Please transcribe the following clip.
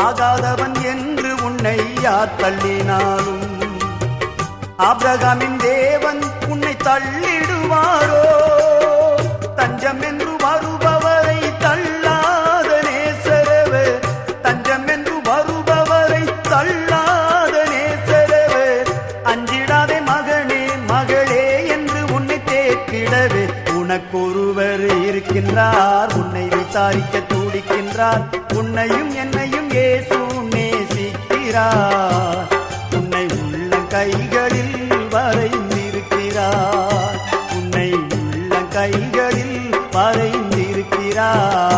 ஆகாதவன் என்று உன்னை யார் தள்ளினாலும் ஆபிரகாமின் தேவன் உன்னை தள்ளிடுவாரோ? தஞ்சம் என்று வருபவரை தள்ளாத நேசரவே, தஞ்சம் என்று வருபவரை தள்ளாத நேசரவே. அஞ்சிடாதே மகனே மகளே என்று உன்னை தேக்கிடவே உனக்கொருவர் இருக்கின்றார், உன்னை விசாரிக்க துடிக்கின்றார். உன்னையும் என்னையும் இயேசு நேசிக்கிறார், உன்னை உள்ள கைகளில் வரைந்திருக்கிறார், உன்னை உள்ள கைகளில் வரைந்திருக்கிறார்.